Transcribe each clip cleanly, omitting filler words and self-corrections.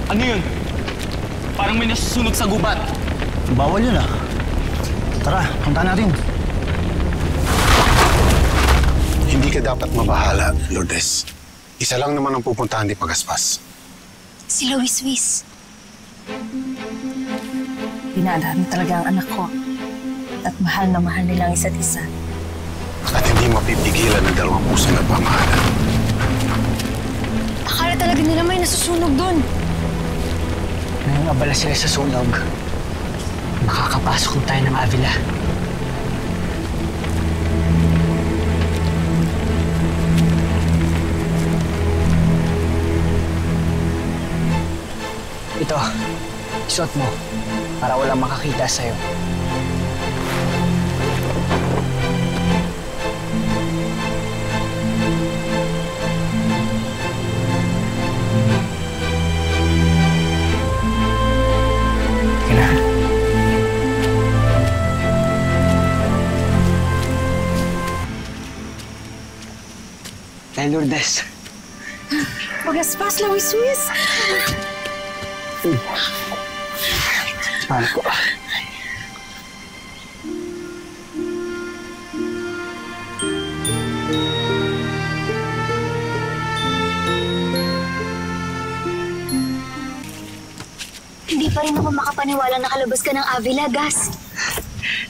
Ano yun? Parang may nasusunog sa gubat. Bawal yun ah. Tara, puntahan natin. Hindi ka dapat mabahala, Lourdes. Isa lang naman ang pupuntahan ni Pagaspas. Si Luis Luis. Pinadaan talaga ang anak ko. At mahal na mahal nilang isa't isa. At hindi mapipigilan ng dalawang puso na pamahalan. Akala talaga nila may nasusunog doon. Ngayong abala sila sa sunog, makakapasok tayo ng Avila. Ito, isuot mo para walang makakita sa'yo. Kay Lourdes. Pagaspas, Luis Luis. Mahal ko. Hindi pa rin ako makapaniwala na kalabas ka ng Avila, Gas.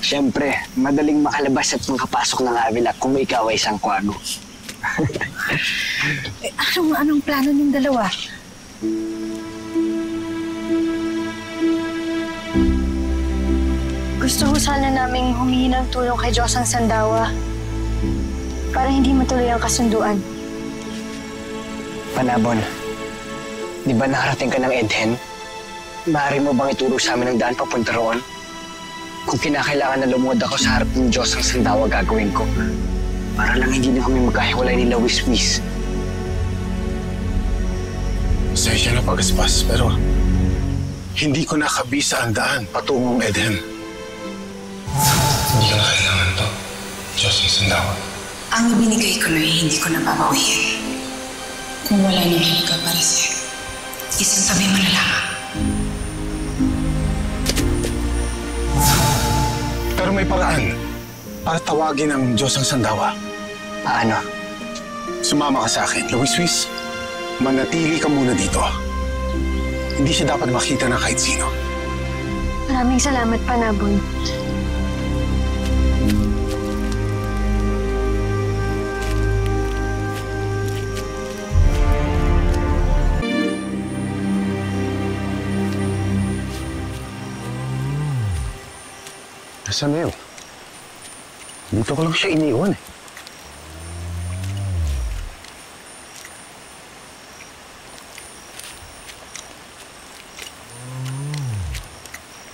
Siyempre, madaling makalabas at makapasok ng Avila kung ikaw ay isang kwago. Anong plano niyong dalawa? Gusto ko sana naming humingi ng tulong kay Diyos ang Sandawa para hindi matuloy ang kasunduan. Panabon, di ba nakarating ka ng Edhen? Maaari mo bang ituro sa amin ang daan papunta roon? Kung kinakailangan na lumuhod ako sa harap ng Diyos ang Sandawa, gagawin ko. Para lang hindi na kami magkahiwalay ni Luis Luis. Pasensya na, Pagaspas, pero hindi ko nakabisa ang daan patungong Edhen. Hindi ko na kailangan to. Diyos ang Sandawa. Ang ibinigay ko na hindi ko nababawiin. Kung wala nang hinapaparisip, isang tabi mo na lang. Pero may paraan para tawagin ang Diyos ang Sandawa. Paano? Sumama ka sa akin. Luis Luis, manatili ka muna dito. Hindi siya dapat makita ng kahit sino. Maraming salamat, Panabon. Nasaan na yun? Dito ko lang siya iniwan eh.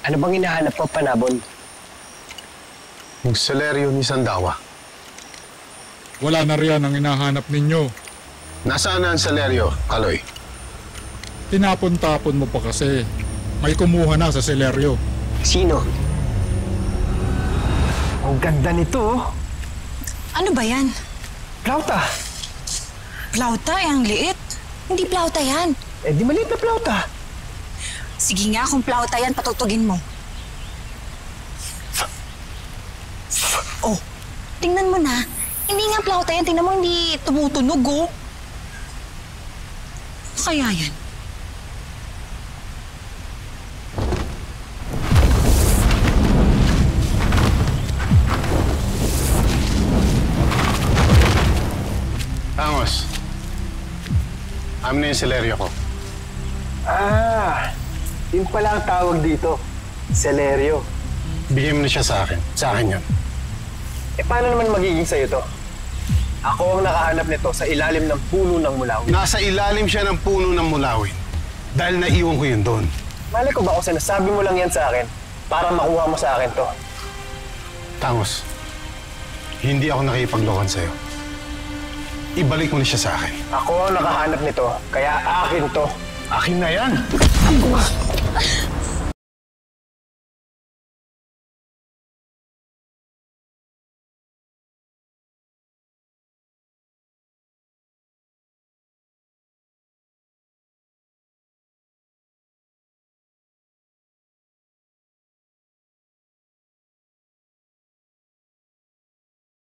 Ano bang hinahanap mo, Panabon? Yung saleryo ni Sandawa. Wala na riyan ang hinahanap ninyo. Nasaan na ang saleryo, Kaloy? Tinapon-tapon mo pa kasi. May kumuha na sa seleryo. Sino? Ang ganda nito, oh. Ano ba yan? Plauta. Plauta? Ang liit. Hindi plauta yan. Eh, di maliit na plauta. Sige nga, kung plauta yan, patutugin mo. Oh, tingnan mo na. Hindi nga plauta yan. Tingnan mo, hindi tumutunog, oh. Ano kaya yan? Tangos. Amin na yung saleryo ko. Ah, yun pala ang tawag dito. Seleryo. Bigyan mo na siya sa akin. Sa akin yun. Eh, paano naman magiging sa'yo to? Ako ang nakahanap nito sa ilalim ng puno ng mulawin. Nasa ilalim siya ng puno ng mulawin. Dahil naiwan ko yun doon. Mali ko ba kung sinasabi mo lang yan sa akin para makuha mo sa akin to? Tangos, hindi ako nakipaglokan sa'yo. Ibalik mo na siya sa akin. Ako ang nakahanap nito, kaya akin to. Akin na yan!